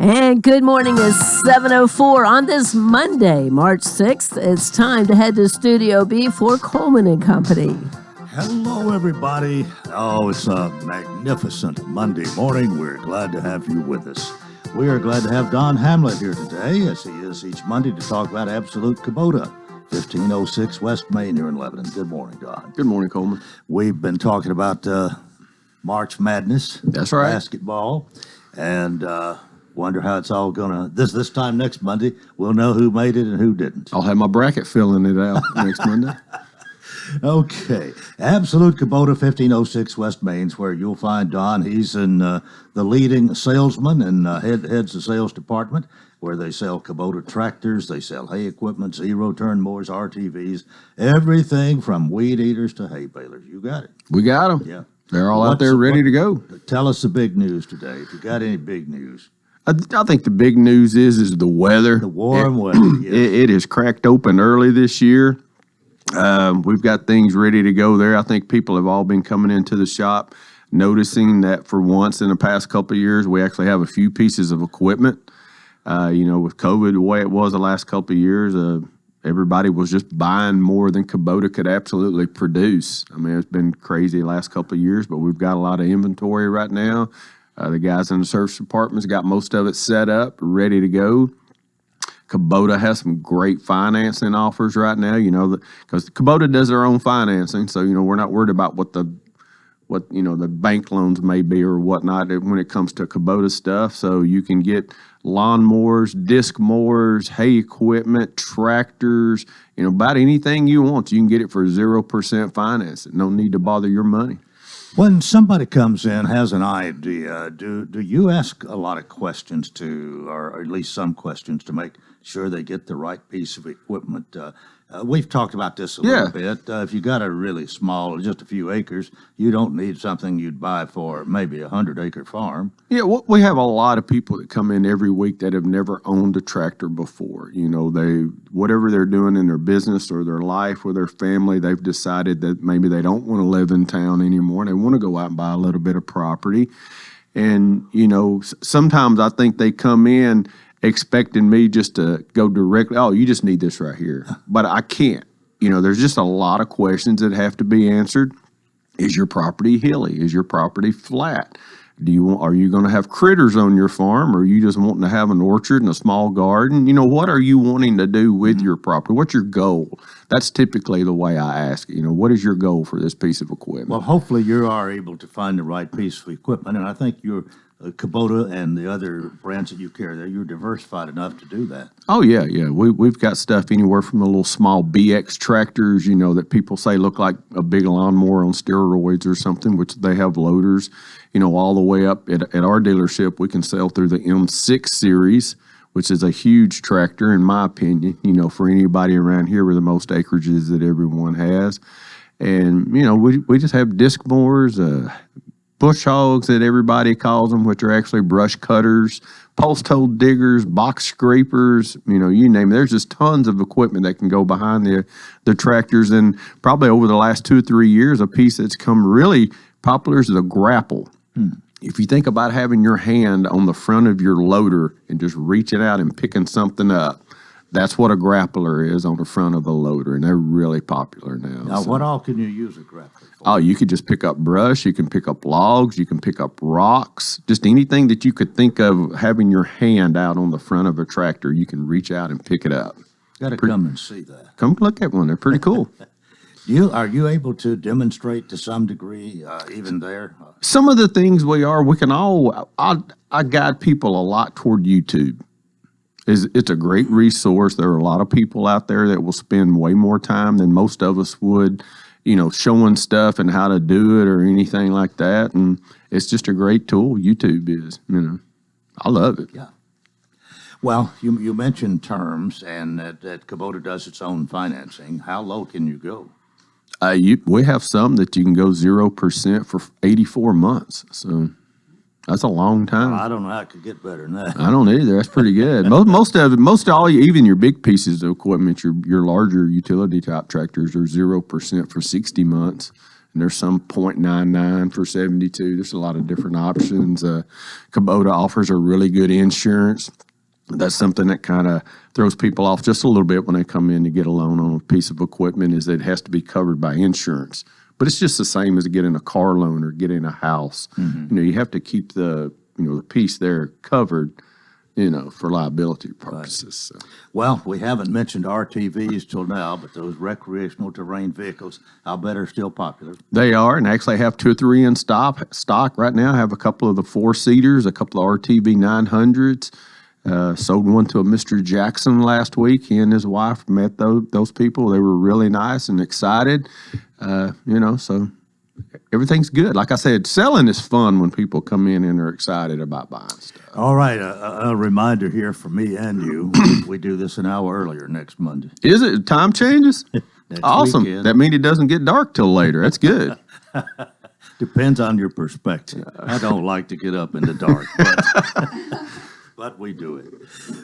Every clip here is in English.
And good morning is 7:04 on this Monday, March 6th. It's time to head to Studio B for Coleman and Company. Hello, everybody. Oh, it's a magnificent Monday morning. We're glad to have you with us. We are glad to have Don Hamlet here today, as he is each Monday, to talk about Absolute Kubota, 1506 West Main here in Lebanon. Good morning, Don. Good morning, Coleman. We've been talking about March Madness. That's right. Basketball, and wonder how it's all gonna. This time next Monday, we'll know who made it and who didn't. I'll have my bracket filling it out next Monday. Okay. Absolute Kubota, 1506 West Main's where you'll find Don. He's in the leading salesman and heads the sales department, where they sell Kubota tractors, they sell hay equipment, zero-turn mowers, RTVs, everything from weed eaters to hay balers. You got it. We got them. Yeah. They're all out there ready to go. Tell us the big news today, if you got any big news. I think the big news is the weather. The warm weather, yes. It has cracked open early this year. We've got things ready to go there. I think people have all been coming into the shop, noticing that for once in the past couple of years, we actually have a few pieces of equipment. With COVID, the way it was the last couple of years, everybody was just buying more than Kubota could absolutely produce. I mean, it's been crazy the last couple of years, but we've got a lot of inventory right now. The guys in the service department's got most of it set up, ready to go. Kubota has some great financing offers right now, because Kubota does their own financing, so we're not worried about what the bank loans may be or whatnot when it comes to Kubota stuff. So you can get lawnmowers, disc mowers, hay equipment, tractors, about anything you want. You can get it for 0% financing. No need to bother your money. When somebody comes in, has an idea, do you ask a lot of questions or at least some questions to make sure they get the right piece of equipment? We've talked about this a little bit. If you got a really small, just a few acres, you don't need something you'd buy for maybe a 100-acre farm. Yeah, we have a lot of people that come in every week that have never owned a tractor before. Whatever they're doing in their business or their life or their family, they've decided that maybe they don't want to live in town anymore. They want to go out and buy a little bit of property. And, sometimes I think they come in expecting me just to go directly, oh, you just need this right here. But I can't. There's just a lot of questions that have to be answered. Is your property hilly? Is your property flat? Are you going to have critters on your farm, or are you just wanting to have an orchard and a small garden? What are you wanting to do with your property? What's your goal? That's typically the way I ask it. What is your goal for this piece of equipment? Well, hopefully you are able to find the right piece of equipment, and I think you're Kubota and the other brands that you carry there, you're diversified enough to do that. Oh, yeah. We've got stuff anywhere from the little small BX tractors, that people say look like a big lawnmower on steroids or something, which they have loaders, all the way up. At our dealership, we can sell through the M6 series, which is a huge tractor, in my opinion, for anybody around here with the most acreages that everyone has. And, we just have disc mowers, bush hogs that everybody calls them, which are actually brush cutters, post hole diggers, box scrapers, you name it. There's just tons of equipment that can go behind the tractors. And probably over the last 2 or 3 years, a piece that's come really popular is the grapple. If you think about having your hand on the front of your loader and just reaching out and picking something up, that's what a grappler is on the front of a loader, and they're really popular now. Now, what all can you use a grappler for? Oh, you could just pick up brush, you can pick up logs, you can pick up rocks, just anything that you could think of having your hand out on the front of a tractor, you can reach out and pick it up. Got to come and see that. Come look at one. They're pretty cool. Are you able to demonstrate to some degree even there? Some of the things I guide people a lot toward YouTube. It's a great resource. There are a lot of people out there that will spend way more time than most of us would, showing stuff and how to do it or anything like that. And it's just a great tool. YouTube is, I love it. Yeah. Well, you mentioned terms and that Kubota does its own financing. How low can you go? We have some that you can go 0% for 84 months. So that's a long time. Well, I don't know how it could get better than that. I don't either. That's pretty good. Even your big pieces of equipment, your larger utility type tractors are 0% for 60 months. and there's some .99 for 72. There's a lot of different options. Kubota offers a really good insurance. That's something that kind of throws people off just a little bit when they come in to get a loan on a piece of equipment, is that it has to be covered by insurance. But it's just the same as getting a car loan or getting a house. You have to keep the piece there covered, for liability purposes. So. Well, we haven't mentioned RTVs till now, but those recreational terrain vehicles, I'll bet are still popular. They are, and actually have 2 or 3 in stock right now. I have a couple of the 4-seaters, a couple of RTV 900s. Sold one to a Mr. Jackson last week. He and his wife met those people. They were really nice and excited. So everything's good. Like I said, selling is fun when people come in and are excited about buying stuff. All right, a reminder here for me and you. We do this an hour earlier next Monday. Is it? Time changes? Awesome. Weekend. That means it doesn't get dark till later. That's good. Depends on your perspective. I don't like to get up in the dark, but we do it.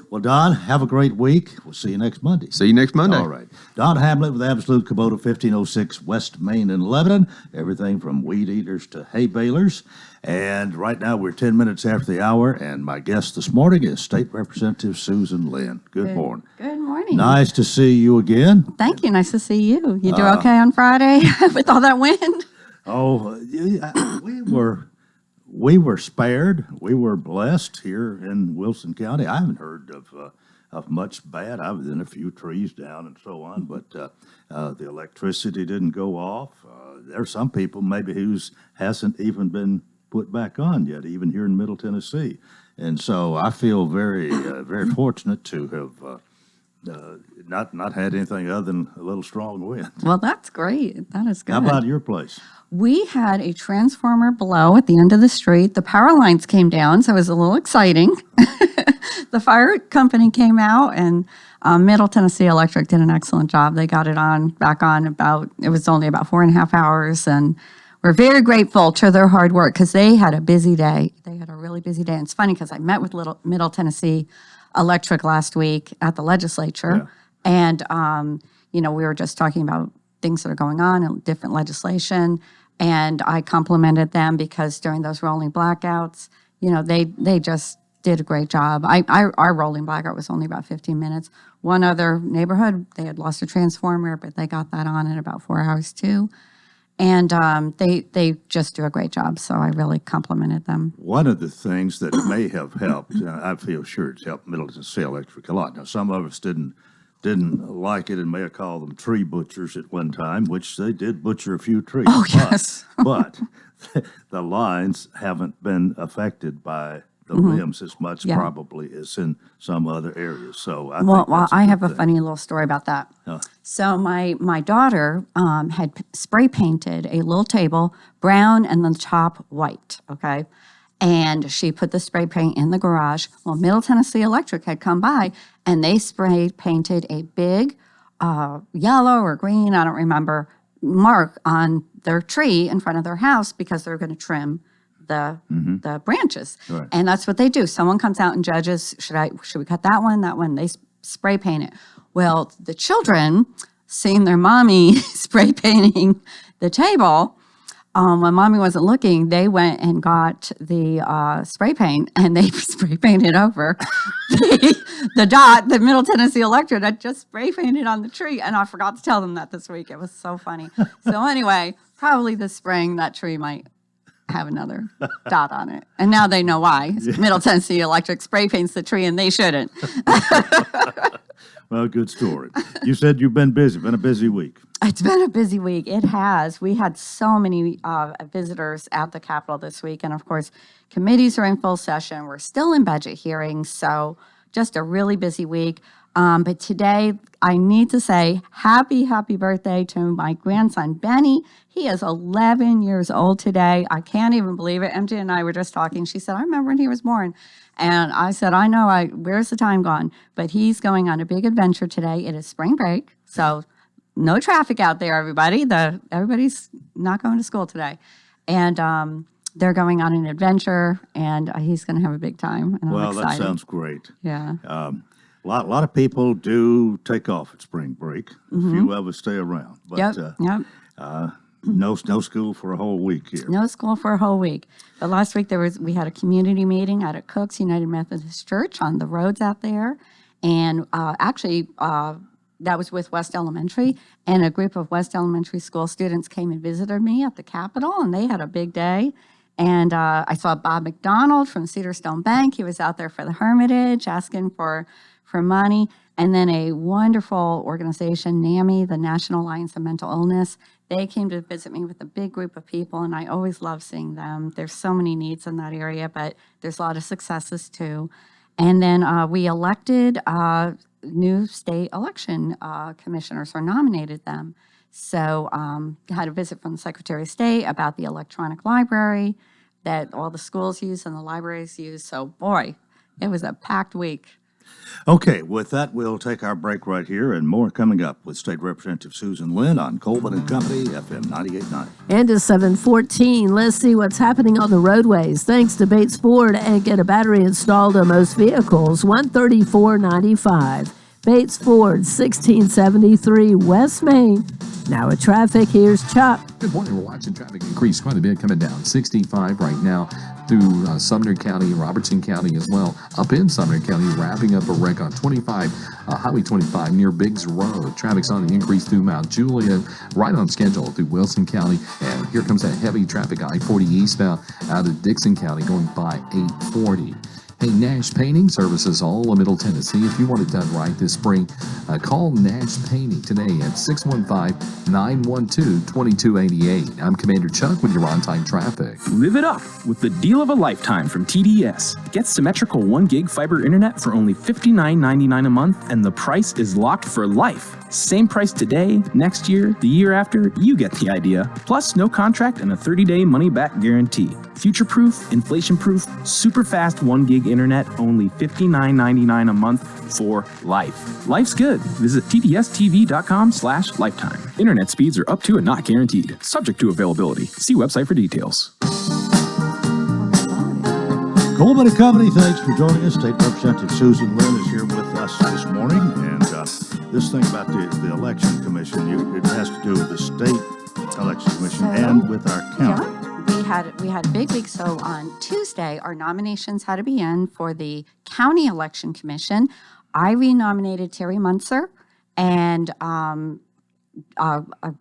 Well, Don, have a great week. We'll see you next Monday. See you next Monday. All right. Don Hamlet with Absolute Kubota, 1506 West Main in Lebanon. Everything from weed eaters to hay balers. And right now we're 10 minutes after the hour, and my guest this morning is State Representative Susan Lynn. Good morning. Good morning. Nice to see you again. Thank you. Nice to see you. You do okay on Friday with all that wind? Oh, we were spared. We were blessed here in Wilson County. I haven't heard of much bad, other than a few trees down and so on. But the electricity didn't go off. There are some people maybe whose hasn't even been put back on yet, even here in Middle Tennessee. And so I feel very, very fortunate to have not had anything other than a little strong wind. Well, that's great. That is good. How about your place? We had a transformer blow at the end of the street. The power lines came down, so it was a little exciting. The fire company came out, and Middle Tennessee Electric did an excellent job. They got it back on it was only about 4.5 hours, and we're very grateful to their hard work because they had a busy day. They had a really busy day. And it's funny because I met with Middle Tennessee Electric last week at the legislature, and we were just talking about things that are going on and different legislation. And I complimented them because during those rolling blackouts, they just did a great job. Our rolling blackout was only about 15 minutes. One other neighborhood, they had lost a transformer, but they got that on in about 4 hours too. And they just do a great job, so I really complimented them. One of the things that may have helped, I feel sure it's helped Middle Tennessee Electric a lot. Now, some of us didn't like it and may have called them tree butchers at one time, which they did butcher a few trees. Oh, yes. But the lines haven't been affected by the limbs as much probably as in some other areas. So I think that's I have good a thing. funny little story about that. So my daughter had spray painted a little table brown and the top white, okay? And she put the spray paint in the garage. Well, Middle Tennessee Electric had come by, and they spray painted a big yellow or green, I don't remember, mark on their tree in front of their house because they're going to trim the branches. Right. And that's what they do. Someone comes out and judges, should we cut that one? They spray paint it. Well, the children, seeing their mommy spray painting the table, when mommy wasn't looking, they went and got the spray paint, and they spray painted over the dot that Middle Tennessee Electric had just spray painted on the tree. And I forgot to tell them that this week. It was so funny. So anyway, probably this spring that tree might have another dot on it. And now they know why. Middle Tennessee Electric spray paints the tree, and they shouldn't. Well, good story. You said you've been busy, been a busy week. It's been a busy week. It has. We had so many visitors at the Capitol this week. And of course, committees are in full session. We're still in budget hearings. So just a really busy week. But today, I need to say happy birthday to my grandson, Benny. He is 11 years old today. I can't even believe it. MJ and I were just talking. She said, I remember when he was born. And I said, I know, where's the time gone? But he's going on a big adventure today. It is spring break, so no traffic out there, everybody. Everybody's not going to school today. And they're going on an adventure, and he's going to have a big time. And Well, I'm that excited. sounds great. Yeah. A lot of people do take off at spring break. A few of us stay around. But Yep. No school for a whole week here. No school for a whole week. But last week we had a community meeting out at Cook's United Methodist Church on the roads out there, and that was with West Elementary, and a group of West Elementary school students came and visited me at the Capitol, and they had a big day. And I saw Bob McDonald from Cedar Stone Bank. He was out there for the Hermitage asking for money. And then a wonderful organization, NAMI, the National Alliance of Mental Illness, they came to visit me with a big group of people, and I always love seeing them. There's so many needs in that area, but there's a lot of successes too. And then we elected new state election commissioners, or nominated them. So had a visit from the Secretary of State about the electronic library that all the schools use and the libraries use. So boy, it was a packed week. Okay, with that, we'll take our break right here, and more coming up with State Representative Susan Lynn on Coleman and Company, FM 98.9. And to 714, let's see what's happening on the roadways. Thanks to Bates Ford, and get a battery installed on most vehicles, $134.95. Bates Ford, 1673 West Main. Now with traffic, here's Chuck. Good morning. We're watching traffic increase quite a bit, coming down 65 right now through Sumner County, Robertson County as well. Up in Sumner County, wrapping up a wreck on 25, Highway 25 near Biggs Road. Traffic's on the increase through Mount Juliet, right on schedule through Wilson County. And here comes that heavy traffic, I-40 eastbound out of Dixon County going by 840. Hey, Nash Painting Services, all of Middle Tennessee. If you want it done right this spring, call Nash Painting today at 615-912-2288. I'm Commander Chuck with your on-time traffic. Live it up with the deal of a lifetime from TDS. Get symmetrical 1 gig fiber internet for only $59.99 a month, and the price is locked for life. Same price today, next year, the year after, you get the idea. Plus, no contract and a 30-day money-back guarantee. Future-proof, inflation-proof, super-fast 1 gig internet, only $59.99 a month for life. Life's good. Visit tdstv.com/lifetime. Internet speeds are up to and not guaranteed. Subject to availability. See website for details. Coleman and Company, thanks for joining us. State Representative Susan Lynn is here with us this morning, and this thing about the election commission, it has to do with the state election commission and with our county. Yeah, we had a big week. So on Tuesday, our nominations had to be in for the county election commission. I renominated Terry Munzer, and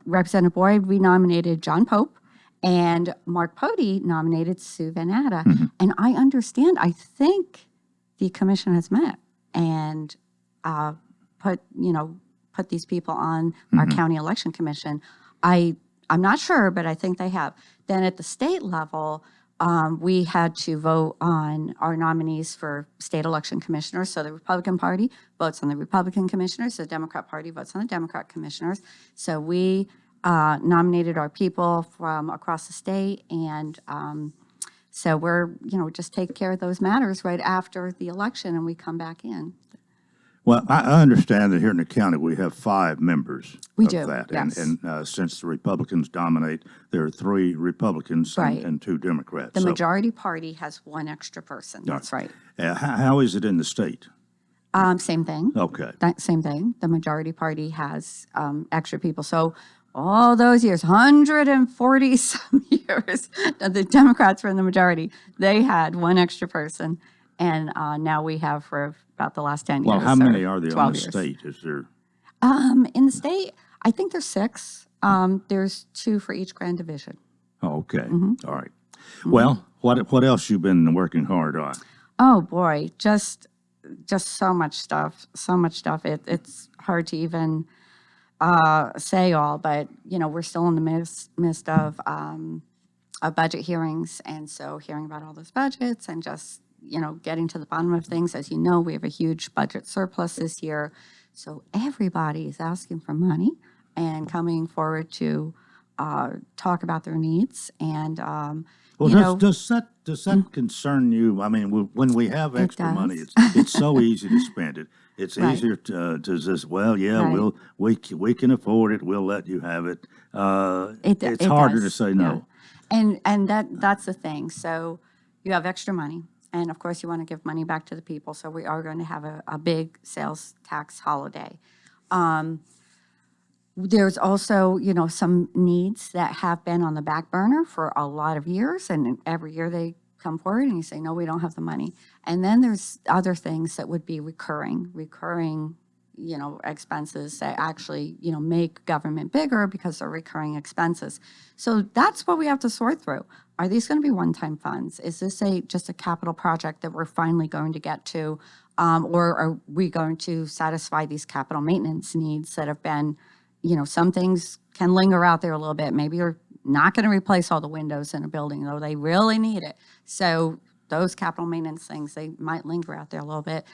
Representative Boyd renominated John Pope, and Mark Pody nominated Sue Van Atta. Mm-hmm. And I think the commission has met and put these people on our county election commission. I'm not sure, but I think they have. Then at the state level, we had to vote on our nominees for state election commissioners. So the Republican Party votes on the Republican commissioners. The Democrat Party votes on the Democrat commissioners. So we nominated our people from across the state, and so we're just take care of those matters right after the election, and we come back in. Well, I understand that here in the county we have 5 members. We of do, that, yes. And since the Republicans dominate, there are 3 Republicans Right. and 2 Democrats. The majority party has 1 extra person. That's right. How is it in the state? Same thing. Okay. Same thing. The majority party has extra people. So all those years, 140 some years, the Democrats were in the majority. They had 1 extra person, and now we have for about the last 10 years. Well, how many are there on the years. state? Is there? In the state, I think there's 6. There's 2 for each grand division. Oh, okay. All right. Well, what else you been working hard on? Oh boy, just so much stuff. So much stuff. It's hard to even say all, but we're still in the midst of budget hearings, and so hearing about all those budgets and just getting to the bottom of things. As you know, we have a huge budget surplus this year, so everybody is asking for money and coming forward to talk about their needs. And does that concern you? I mean, when we have extra money, it's so easy to spend it. It's Right. easier to just, well, yeah, Right. we can afford it. We'll let you have it. It It's harder does, to say no. yeah. And that's the thing. So you have extra money, and of course you want to give money back to the people. So we are going to have a big sales tax holiday. There's also, some needs that have been on the back burner for a lot of years, and every year they come forward and you say, no, we don't have the money. And then there's other things that would be recurring, expenses that actually, make government bigger because they're recurring expenses. So that's what we have to sort through. Are these going to be one-time funds? Is this just a capital project that we're finally going to get to? Or are we going to satisfy these capital maintenance needs that have been, some things can linger out there a little bit. Maybe you're not going to replace all the windows in a building, though they really need it. So those capital maintenance things, they might linger out there a little bit.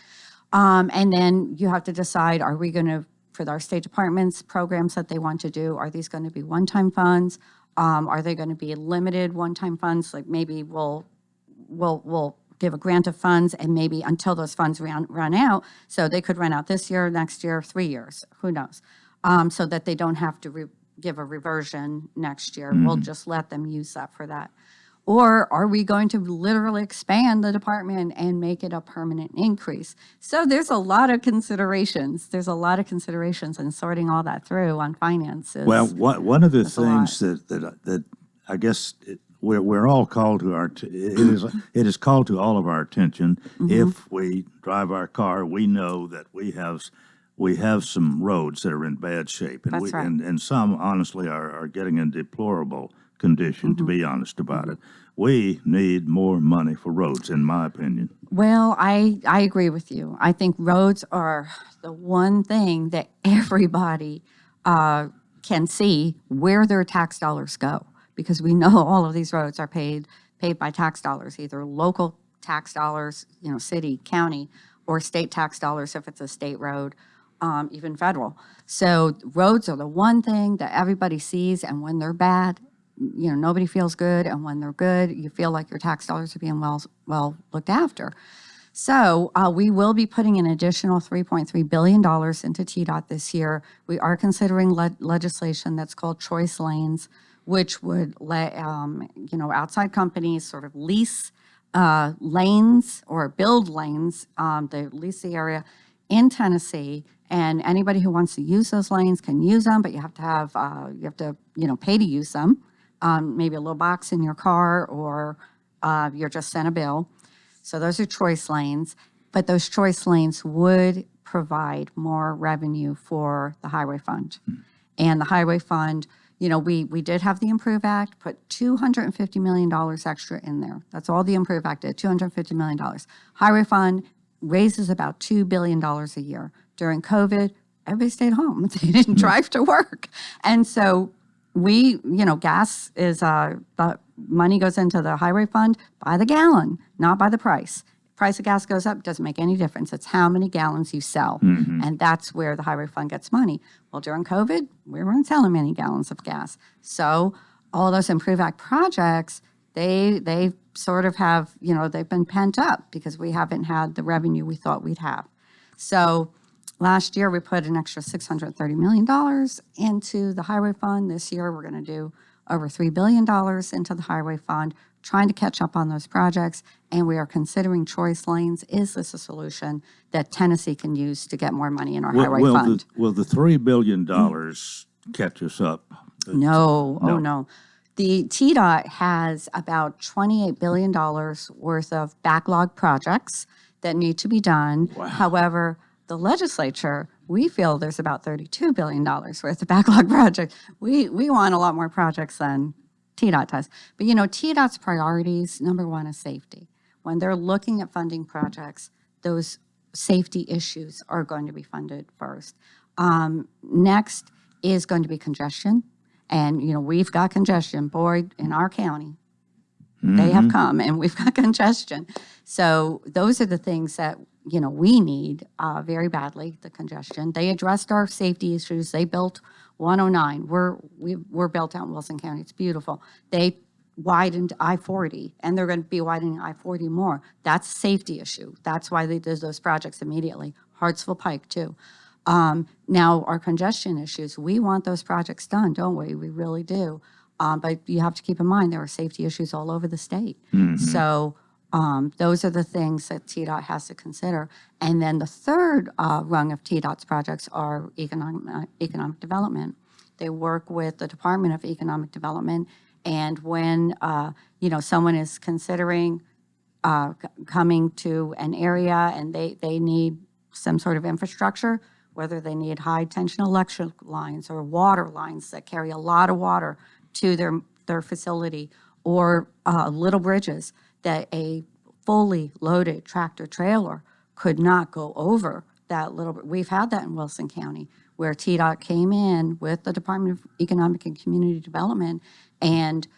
And then you have to decide, are we going to, for our state departments programs that they want to do, are these going to be one-time funds? Are they going to be limited one-time funds? Like maybe we'll give a grant of funds and maybe until those funds run out. So they could run out this year, next year, 3 years, who knows? So that they don't have to give a reversion next year. We'll just let them use that for that. Or are we going to literally expand the department and make it a permanent increase? So there's a lot of considerations. And sorting all that through on finances. Well, one of the things that I guess we're all called to it is called to all of our attention. If we drive our car, we know that we have some roads that are in bad shape, and That's right. and some honestly are getting in deplorable condition, to be honest about it. We need more money for roads, in my opinion. Well, I agree with you. I think roads are the one thing that everybody can see where their tax dollars go, because we know all of these roads are paid by tax dollars, either local tax dollars, city, county, or state tax dollars if it's a state road, even federal. So roads are the one thing that everybody sees, and when they're bad, nobody feels good, and when they're good, you feel like your tax dollars are being well looked after. So we will be putting an additional $3.3 billion into TDOT this year. We are considering legislation that's called choice lanes, which would let outside companies sort of lease lanes or build lanes. They lease the area in Tennessee, and anybody who wants to use those lanes can use them, but you have to pay to use them. Maybe a little box in your car, or you're just sent a bill. So those are choice lanes, but those choice lanes would provide more revenue for the highway fund. And the highway fund, we did have the Improve Act, put $250 million extra in there. That's all the Improve Act did, $250 million. Highway fund raises about $2 billion a year. During COVID, everybody stayed home. They didn't drive to work. And so gas is, the money goes into the highway fund by the gallon, not by the price. Price of gas goes up, doesn't make any difference. It's how many gallons you sell. And that's where the highway fund gets money. Well, during COVID, we weren't selling many gallons of gas. So all those Improve Act projects, they sort of have, they've been pent up because we haven't had the revenue we thought we'd have. So last year, we put an extra $630 million into the highway fund. This year, we're going to do over $3 billion into the highway fund, trying to catch up on those projects. And we are considering choice lanes. Is this a solution that Tennessee can use to get more money in our highway fund? Will the $3 billion catch us up? No. Oh, no. The TDOT has about $28 billion worth of backlog projects that need to be done. Wow. However, the legislature, we feel there's about $32 billion worth of backlog projects. We want a lot more projects than TDOT does. But TDOT's priorities, number one, is safety. When they're looking at funding projects, those safety issues are going to be funded first. Next is going to be congestion. And, we've got congestion. Boy, in our county, they have come, and we've got congestion. So those are the things that, we need very badly, the congestion. They addressed our safety issues. They built 109. We're built out in Wilson County. It's beautiful. They widened I-40, and they're going to be widening I-40 more. That's a safety issue. That's why they did those projects immediately. Hartsville Pike, too. Now, our congestion issues, we want those projects done, don't we? We really do. But you have to keep in mind there are safety issues all over the state. So those are the things that TDOT has to consider. And then the third rung of TDOT's projects are economic development. They work with the Department of Economic Development. And when, someone is considering coming to an area and they need some sort of infrastructure, whether they need high tension electric lines or water lines that carry a lot of water to their facility, or little bridges that a fully loaded tractor trailer could not go over that little bit. We've had that in Wilson County, where TDOT came in with the Department of Economic and Community Development and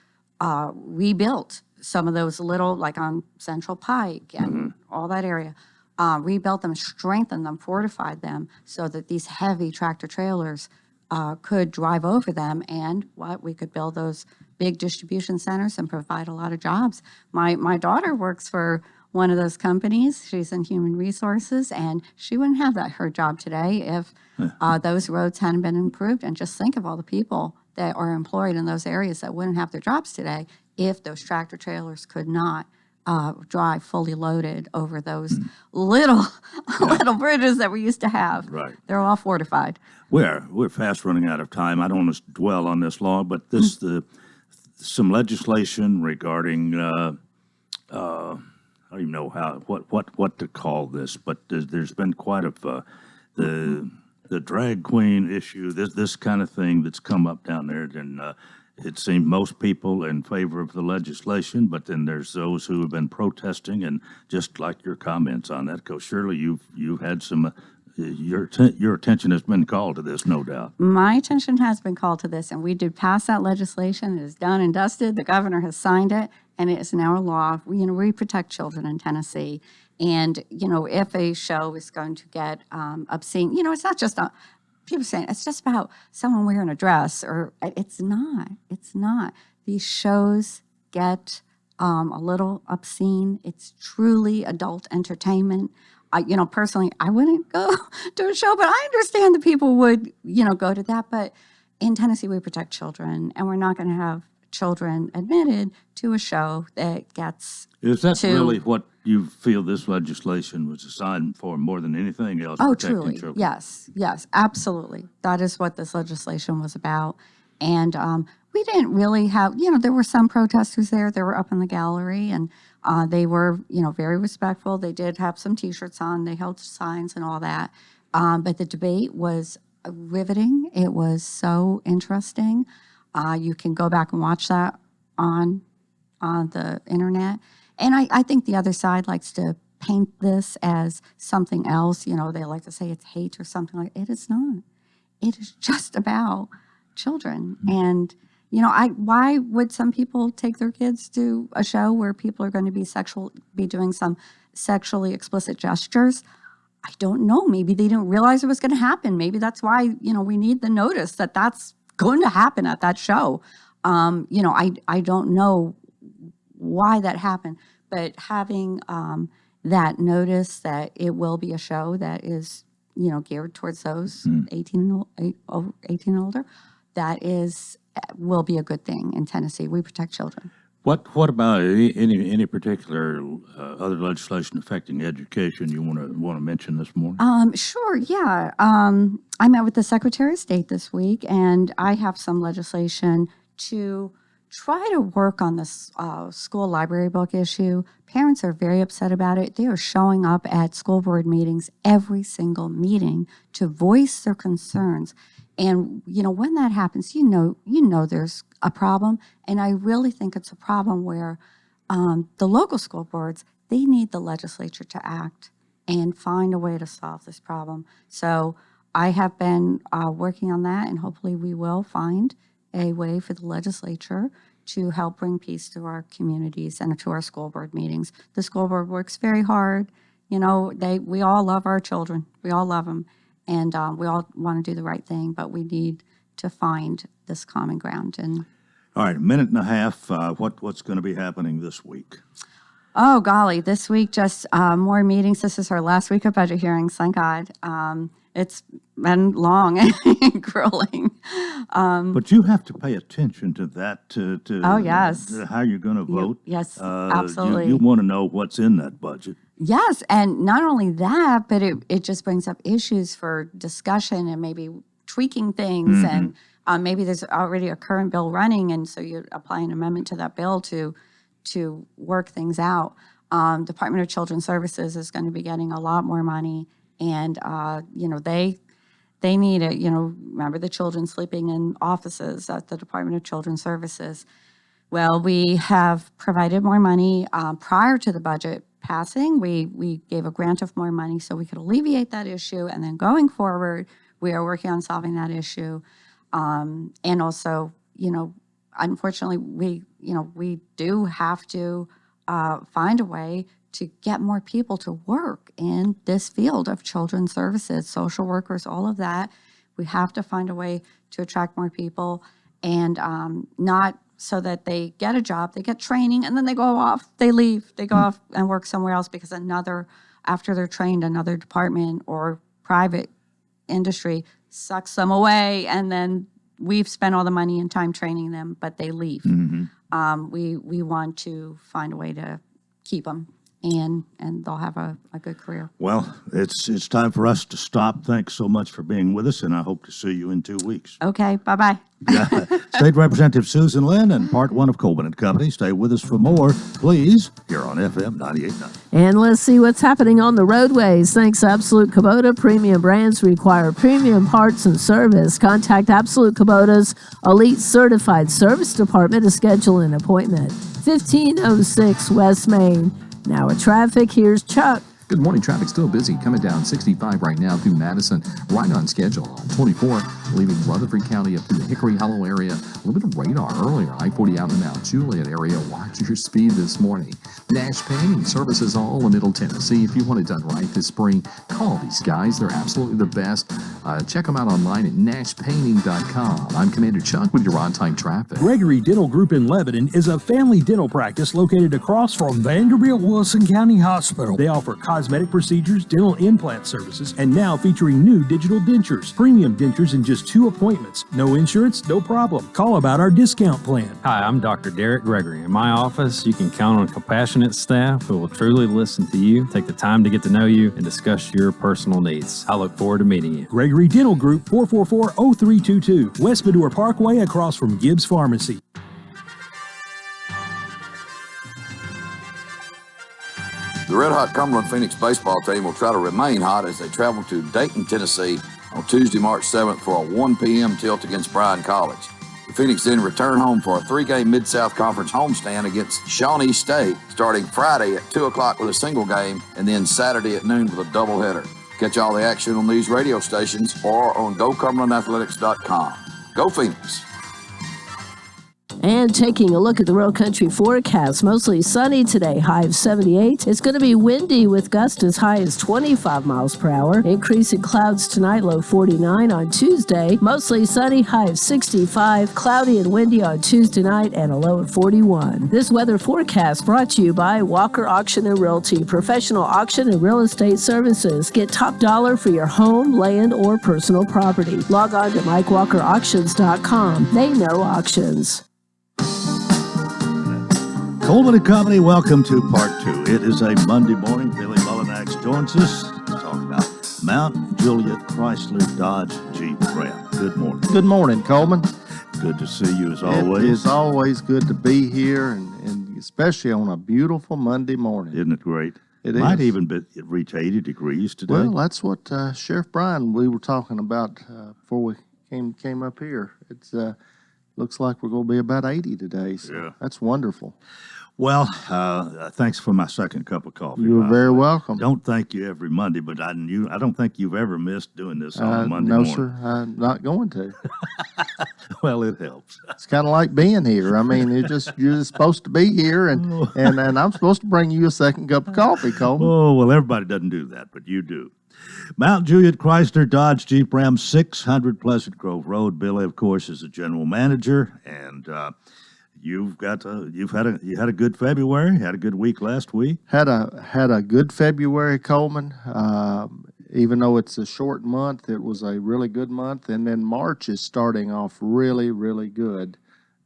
rebuilt some of those little, like on Central Pike and all that area, rebuilt them, strengthened them, fortified them so that these heavy tractor trailers could drive over them, and we could build those big distribution centers and provide a lot of jobs. My daughter works for one of those companies. She's in human resources, and she wouldn't have her job today if those roads hadn't been improved. And just think of all the people that are employed in those areas that wouldn't have their jobs today if those tractor trailers could not drive fully loaded over those little bridges that we used to have. Right. They're all fortified. We're fast running out of time. I don't want to dwell on this long, but some legislation regarding I don't even know what to call this, but there's been quite a the drag queen issue, this kind of thing that's come up down there, and it seemed most people in favor of the legislation, but then there's those who have been protesting, and just like your comments on that, because surely you've had some. Your attention has been called to this, no doubt. My attention has been called to this, and we did pass that legislation. It is done and dusted. The governor has signed it, and it is now a law. We protect children in Tennessee, and if a show is going to get obscene, it's not just people saying it's just about someone wearing a dress, or it's not. It's not. These shows get a little obscene. It's truly adult entertainment. Personally, I wouldn't go to a show, but I understand that people would, go to that. But in Tennessee, we protect children, and we're not going to have children admitted to a show that gets. Is that really what you feel this legislation was designed for more than anything else? Oh, protecting truly. children? Yes, absolutely. That is what this legislation was about. And we didn't really have, there were some protesters there. They were up in the gallery, and they were, very respectful. They did have some T-shirts on. They held signs and all that. But the debate was riveting. It was so interesting. You can go back and watch that on the internet. And I think the other side likes to paint this as something else. They like to say it's hate or something like that. It is not. It is just about children. And why would some people take their kids to a show where people are going to be doing some sexually explicit gestures? I don't know. Maybe they didn't realize it was going to happen. Maybe that's why, we need the notice that that's going to happen at that show. I don't know why that happened, but having that notice that it will be a show that is, geared towards those 18 and older, will be a good thing in Tennessee. We protect children. What about any particular other legislation affecting education you want to mention this morning? Sure, yeah. I met with the Secretary of State this week, and I have some legislation to try to work on this school library book issue. Parents are very upset about it. They are showing up at school board meetings, every single meeting, to voice their concerns. And, when that happens, there's a problem. And I really think it's a problem where the local school boards, they need the legislature to act and find a way to solve this problem. So I have been working on that, and hopefully we will find a way for the legislature to help bring peace to our communities and to our school board meetings. The school board works very hard. We all love our children. We all love them. And we all want to do the right thing, but we need to find this common ground. And all right, a minute and a half. What's going to be happening this week? Oh, golly, this week just more meetings. This is our last week of budget hearings, thank God. It's been long and grueling. But you have to pay attention to that, to Oh, yes. to how you're going to vote. Yes, absolutely. You want to know what's in that budget. Yes, and not only that, but it just brings up issues for discussion and maybe tweaking things and maybe there's already a current bill running, and so you apply an amendment to that bill to work things out. Department of Children's Services is going to be getting a lot more money, and they need it. Remember the children sleeping in offices at the Department of Children's Services. Well, we have provided more money prior to the budget passing. We gave a grant of more money so we could alleviate that issue, and then going forward, we are working on solving that issue. And also, unfortunately, we do have to find a way to get more people to work in this field of children's services, social workers, all of that. We have to find a way to attract more people, and not so that they get a job, they get training, and then they go off, they leave, they go off and work somewhere else because after they're trained, another department or private industry sucks them away, and then we've spent all the money and time training them, but they leave. We want to find a way to keep them, and they'll have a good career. Well, it's time for us to stop. Thanks so much for being with us, and I hope to see you in 2 weeks. Okay, bye-bye. State Representative Susan Lynn and Part 1 of Coleman and Company. Stay with us for more, please, here on FM 98.9. And let's see what's happening on the roadways. Thanks, Absolute Kubota. Premium brands require premium parts and service. Contact Absolute Kubota's Elite Certified Service Department to schedule an appointment. 1506 West Main. Now with traffic, here's Chuck. Good morning. Traffic still busy. Coming down 65 right now through Madison, right on schedule. On 24, leaving Rutherford County up through the Hickory Hollow area. A little bit of radar earlier. I-40 out in the Mount Juliet area. Watch your speed this morning. Nash Painting services all in Middle Tennessee. If you want it done right this spring, call these guys. They're absolutely the best. Check them out online at nashpainting.com. I'm Commander Chuck with your on-time traffic. Gregory Dental Group in Lebanon is a family dental practice located across from Vanderbilt Wilson County Hospital. They offer cosmetic procedures, dental implant services, and now featuring new digital dentures. Premium dentures in just 2 appointments. No insurance, no problem. Call about our discount plan. Hi, I'm Dr. Derek Gregory. In my office, you can count on compassionate staff who will truly listen to you, take the time to get to know you, and discuss your personal needs. I look forward to meeting you. Gregory Dental Group, 444-0322, West Medora Parkway across from Gibbs Pharmacy. The Red Hot Cumberland Phoenix baseball team will try to remain hot as they travel to Dayton, Tennessee on Tuesday, March 7th for a 1 p.m. tilt against Bryan College. The Phoenix then return home for a 3-game Mid-South Conference homestand against Shawnee State starting Friday at 2 o'clock with a single game and then Saturday at noon with a doubleheader. Catch all the action on these radio stations or on GoCumberlandAthletics.com. Go Phoenix! And taking a look at the Real Country forecast, mostly sunny today, high of 78. It's going to be windy with gusts as high as 25 miles per hour. Increasing clouds tonight, low 49 on Tuesday. Mostly sunny, high of 65. Cloudy and windy on Tuesday night and a low of 41. This weather forecast brought to you by Walker Auction and Realty, professional auction and real estate services. Get top dollar for your home, land, or personal property. Log on to MikeWalkerAuctions.com. They know auctions. Coleman and Company, welcome to Part 2. It is a Monday morning. Billy Mullinax joins us to talk about Mount Juliet Chrysler Dodge Jeep Ram. Good morning. Good morning, Coleman. Good to see you as always. It is always good to be here, and especially on a beautiful Monday morning. Isn't it great? It might is. even reach 80 degrees today. Well, that's what Sheriff Bryan, we were talking about before we came up here. It's looks like we're going to be about 80 today, so Yeah. that's wonderful. Well, thanks for my second cup of coffee. You're very welcome. Don't thank you every Monday, but I don't think you've ever missed doing this on a Monday no, morning. sir, I'm not going to. Well, it helps. It's kind of like being here. I mean, you're just supposed to be here, and I'm supposed to bring you a second cup of coffee, Coleman. Oh, well, everybody doesn't do that, but you do. Mount Juliet Chrysler Dodge Jeep Ram, 600 Pleasant Grove Road. Billy, of course, is the general manager, and you had a good February, had a good week last week. Had a good February, Coleman. Even though it's a short month, it was a really good month. And then March is starting off really, really good.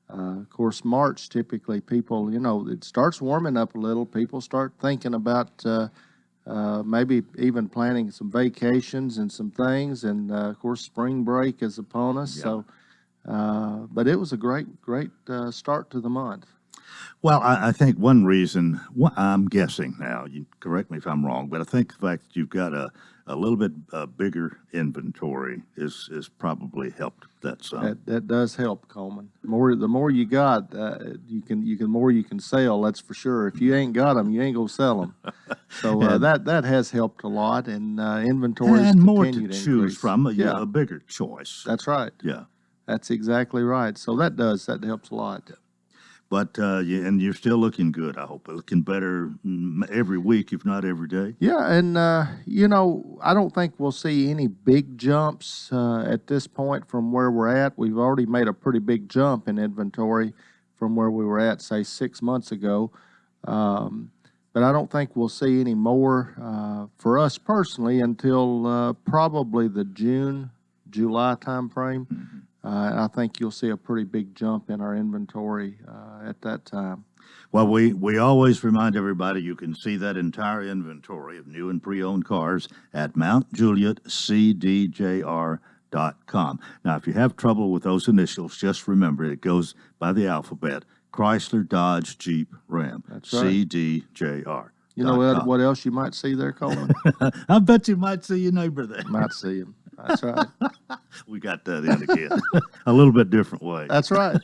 Of course, March, typically people, it starts warming up a little. People start thinking about maybe even planning some vacations and some things. And, of course, spring break is upon us. Yeah. So But it was a great start to the month. Well, I think one reason, I'm guessing now, you correct me if I'm wrong, but I think the fact that you've got a little bit bigger inventory is probably helped that some. That does help, Coleman. The more you got, you can more you can sell. That's for sure. If you ain't got them, you ain't gonna sell them. So that has helped a lot, and inventories And more continue to to choose increase. from, Yeah, a bigger choice. that's right. Yeah. That's exactly right. So that helps a lot. But and you're still looking good. I hope looking better every week, if not every day. Yeah, and I don't think we'll see any big jumps at this point from where we're at. We've already made a pretty big jump in inventory from where we were at, say, 6 months ago. But I don't think we'll see any more for us personally until probably the June, July timeframe. I think you'll see a pretty big jump in our inventory at that time. Well, we always remind everybody you can see that entire inventory of new and pre-owned cars at mountjulietcdjr.com. Now, if you have trouble with those initials, just remember it goes by the alphabet: Chrysler, Dodge, Jeep, Ram. That's right. CDJR. You know what else you might see there, Coleman? I bet you might see your neighbor there. Might see him. That's right. We got that in again. A little bit different way. That's right.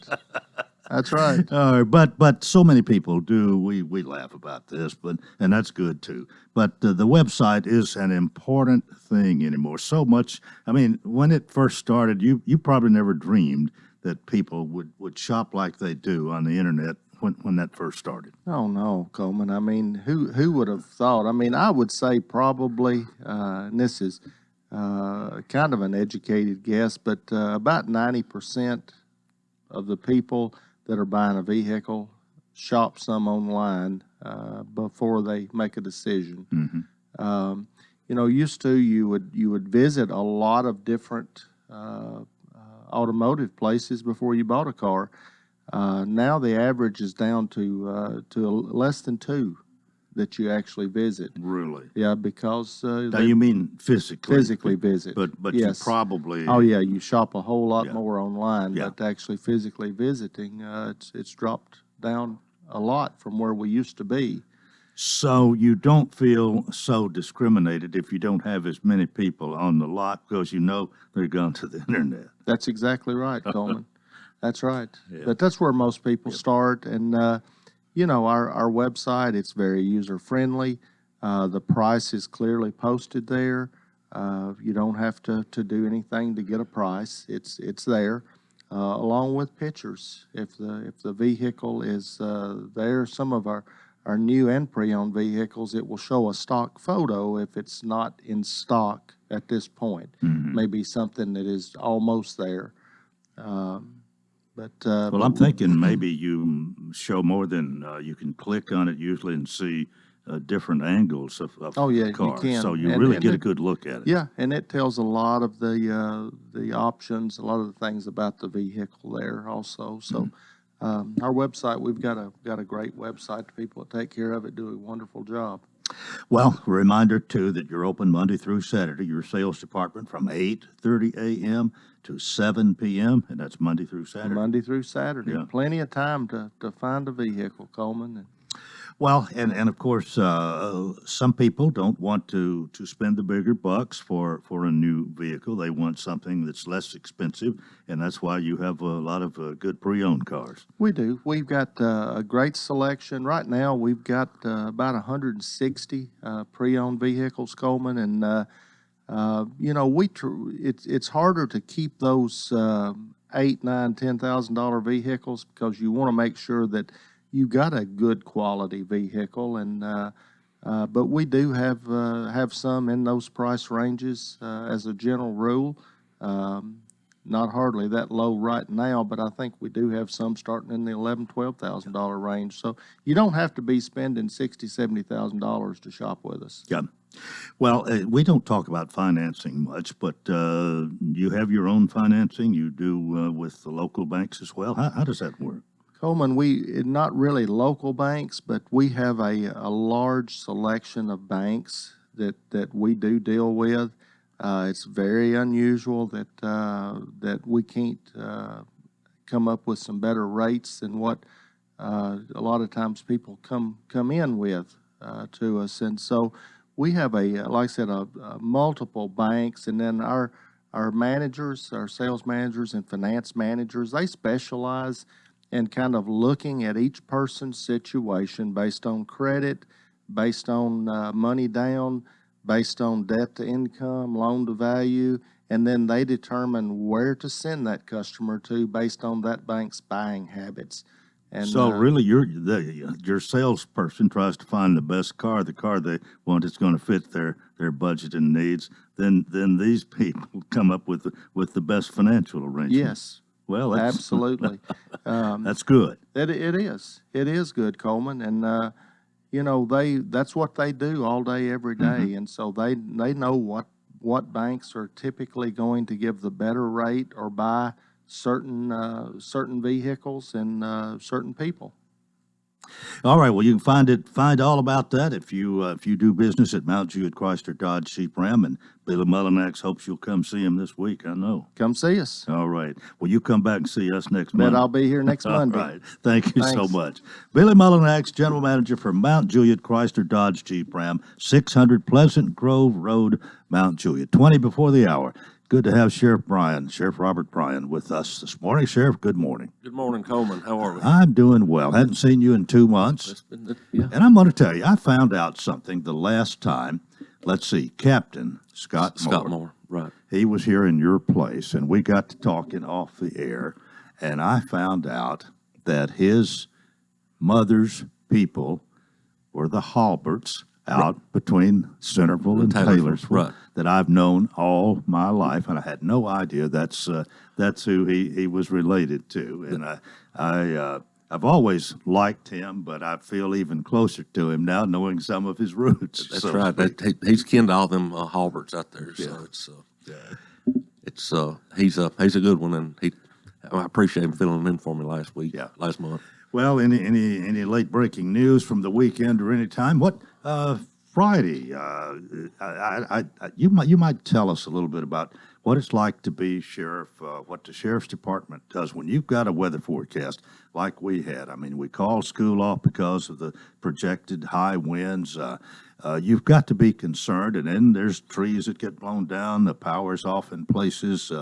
That's right. But so many people do. We laugh about this, and that's good too. But the website is an important thing anymore. So much. I mean, when it first started, you probably never dreamed that people would shop like they do on the internet when that first started. Oh no, Coleman. I mean, who would have thought? I mean, I would say probably, and this is kind of an educated guess, but about 90% of the people that are buying a vehicle shop some online before they make a decision. Used to you would visit a lot of different automotive places before you bought a car. Now the average is down to less than 2 that you actually visit. Really? Yeah, because Now you mean physically? Physically visit. But yes. you probably. Oh yeah, you shop a whole lot Yeah. more online, Yeah. but actually physically visiting, it's dropped down a lot from where we used to be. So you don't feel so discriminated if you don't have as many people on the lot because you know they're going to the internet. That's exactly right, Coleman. That's right. Yeah. But that's where most people start, and our website, it's very user friendly. The price is clearly posted there. You don't have to do anything to get a price. It's there, along with pictures. If the vehicle is there, some of our new and pre-owned vehicles, it will show a stock photo if it's not in stock at this point. Maybe something that is almost there. Well, I'm thinking maybe you show more than you can click on it usually and see different angles of Oh, yeah, the you car. can. So you And- really and get a it- good look at it. Yeah, and it tells a lot of the options, a lot of the things about the vehicle there also. So our website, we've got a great website. The people that take care of it do a wonderful job. Well, a reminder, too, that you're open Monday through Saturday, your sales department from 8:30 a.m. to 7 p.m., and that's Monday through Saturday. Monday through Saturday. Yeah. Plenty of time to find a vehicle, Coleman. Well, and of course, some people don't want to spend the bigger bucks for a new vehicle. They want something that's less expensive, and that's why you have a lot of good pre-owned cars. We do. We've got a great selection. Right now, we've got about 160 pre-owned vehicles, Coleman, and it's harder to keep those $8, $9, $10,000 vehicles because you want to make sure that you got a good quality vehicle, and but we do have some in those price ranges as a general rule. Not hardly that low right now, but I think we do have some starting in the $11,000, $12,000 range. So you don't have to be spending $60,000, $70,000 to shop with us. Yeah. Well, we don't talk about financing much, but you have your own financing. You do with the local banks as well. How does that work? Coleman, not really local banks, but we have a large selection of banks that we do deal with. It's very unusual that we can't come up with some better rates than what a lot of times people come in with to us. And so we have like I said, multiple banks, and then our managers, our sales managers and finance managers, they specialize in kind of looking at each person's situation based on credit, based on money down, based on debt to income, loan to value, and then they determine where to send that customer to based on that bank's buying habits. And so really, your salesperson tries to find the best car, the car they want that's going to fit their budget and needs. Then these people come up with the best financial arrangement. yes, Well, that's, absolutely. that's good. It is. It is good, Coleman, and that's what they do all day, every day, and so they know what banks are typically going to give the better rate or buy certain vehicles and certain people. All right. Well, you can find all about that if you do business at Mount Juliet Chrysler Dodge Jeep Ram, and Billy Mullinax hopes you'll come see him this week. I know. Come see us. All right. Well, you come back and see us next Bet Monday. I'll be here next Monday. All right. Thank you so Thanks. much. Billy Mullinax, General Manager for Mount Juliet Chrysler Dodge Jeep Ram, 600 Pleasant Grove Road, Mount Juliet, 20 before the hour. Good to have Sheriff Robert Bryan, with us this morning. Sheriff, good morning. Good morning, Coleman. How are we? I'm doing well. Hadn't seen you in 2 months. Yeah. And I'm going to tell you, I found out something the last time. Let's see, Captain Scott Moore, right. He was here in your place, and we got to talking off the air, and I found out that his mother's people were the Halberts out between Centerville and Taylorsville, right, that I've known all my life, and I had no idea that's who he was related to. And I've always liked him, but I feel even closer to him now, knowing some of his roots. That's right. He's kin to all them Halberts out there. So he's a good one, and I appreciate him filling in for me last month. Well, any late breaking news from the weekend or any time? What Friday? You might tell us a little bit about what it's like to be sheriff. What the sheriff's department does when you've got a weather forecast like we had. I mean, we called school off because of the projected high winds. You've got to be concerned, and then there's trees that get blown down. The power's off in places.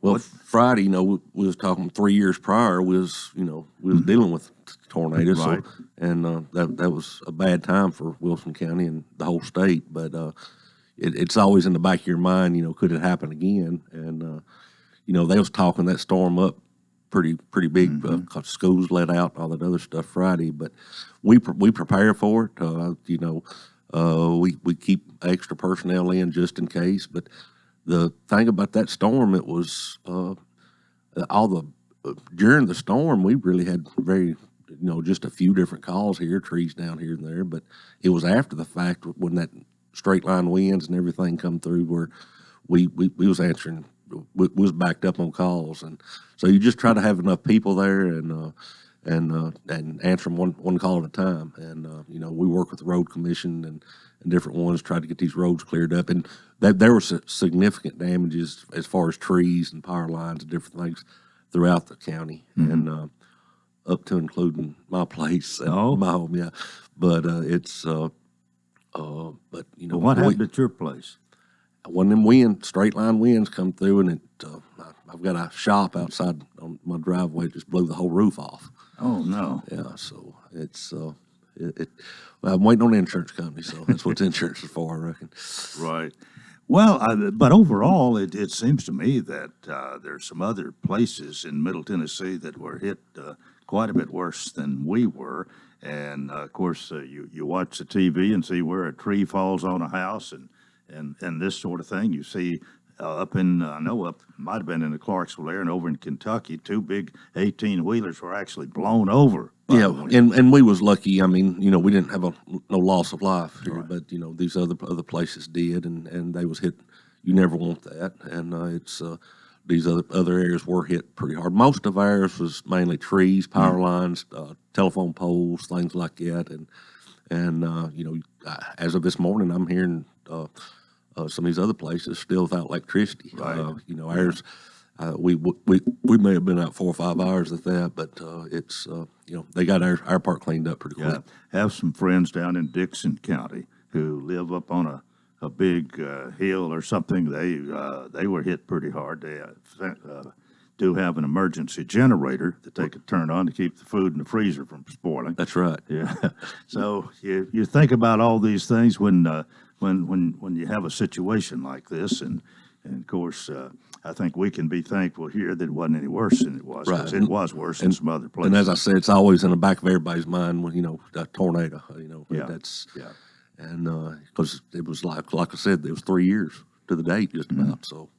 Well, Friday, we was talking 3 years prior. We was dealing with tornadoes, right. That was a bad time for Wilson County and the whole state. But it's always in the back of your mind, could it happen again? And they was talking that storm up pretty big. Cause schools let out, all that other stuff Friday. But we prepare for it. We keep extra personnel in just in case. But the thing about that storm, it was during the storm, we really had just a few different calls here, trees down here and there. But it was after the fact when that straight line winds and everything come through where we was answering, we was backed up on calls. And so you just try to have enough people there and answer them one call at a time. And, we work with the road commission and different ones, try to get these roads cleared up. And there were significant damages as far as trees and power lines and different things throughout the county, and up to including my place, my home, yeah. But what happened at your place? When them straight line winds come through, and I've got a shop outside on my driveway, just blew the whole roof off. Oh no! Yeah, so it's well, I'm waiting on the insurance company, so that's what the insurance is for, I reckon. Right. Well, but overall, it seems to me that there's some other places in Middle Tennessee that were hit quite a bit worse than we were. And of course, you watch the TV and see where a tree falls on a house and this sort of thing. You see up might have been in the Clarksville area and over in Kentucky, 2 big 18-wheelers were actually blown over. Yeah, and we was lucky. I mean, we didn't have no loss of life here, right. But these other places did, and they was hit. You never want that, and it's these other areas were hit pretty hard. Most of ours was mainly trees, power lines, telephone poles, things like that, and as of this morning, I'm hearing some of these other places still without electricity. Right. You know, ours. We may have been out 4 or 5 hours at that, but it's you know, they got our part cleaned up pretty quick. Have some friends down in Dixon County who live up on a big hill or something. They were hit pretty hard. They do have an emergency generator that they could turn on to keep the food in the freezer from spoiling. That's right. Yeah. So you think about all these things when you have a situation like this, and of course, I think we can be thankful here that it wasn't any worse than it was. 'Cause it was worse in some other places. And as I said, it's always in the back of everybody's mind when, you know, a tornado, you know, that's, and because it was like I said, it was 3 years to the date just about, so.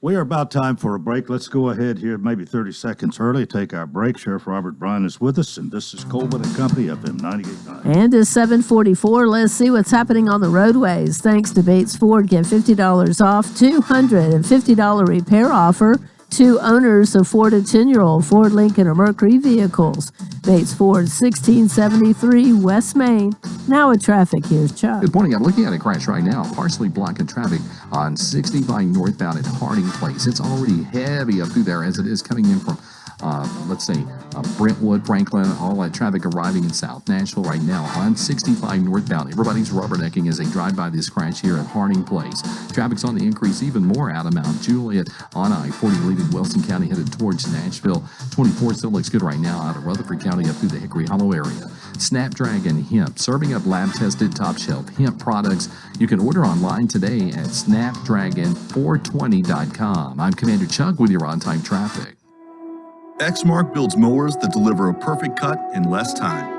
We are about time for a break. Let's go ahead here, maybe 30 seconds early, take our break. Sheriff Robert Bryan is with us, and this is Coleman and Company, FM 98.9. And it's 7:44. Let's see what's happening on the roadways. Thanks to Bates Ford, get $50 off, $250 repair offer to owners of 4 to 10-year-old Ford, Lincoln, or Mercury vehicles. Bates Ford, 1673 West Main. Now with traffic, here's Chuck. Good morning. I'm looking at a crash right now, partially blocking traffic on 65 northbound at Harding Place. It's already heavy up through there as it is coming in from, let's say, Brentwood, Franklin, all that traffic arriving in South Nashville right now on 65 northbound. Everybody's rubbernecking as they drive by this crash here at Harding Place. Traffic's on the increase even more out of Mount Juliet on I-40 leaving Wilson County headed towards Nashville. 24 still looks good right now out of Rutherford County up through the Hickory Hollow area. Snapdragon Hemp, serving up lab-tested top-shelf hemp products. You can order online today at snapdragon420.com. I'm Commander Chuck with your on-time traffic. Exmark builds mowers that deliver a perfect cut in less time.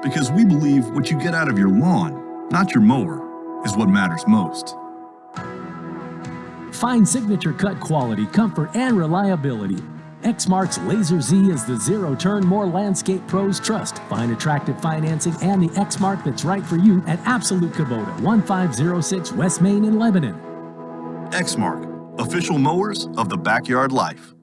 Because we believe what you get out of your lawn, not your mower, is what matters most. Find signature cut quality, comfort, and reliability. Exmark's Laser Z is the zero-turn more landscape pros trust. Find attractive financing and the Exmark that's right for you at Absolute Kubota, 1506 West Main in Lebanon. Exmark, official mowers of the backyard life.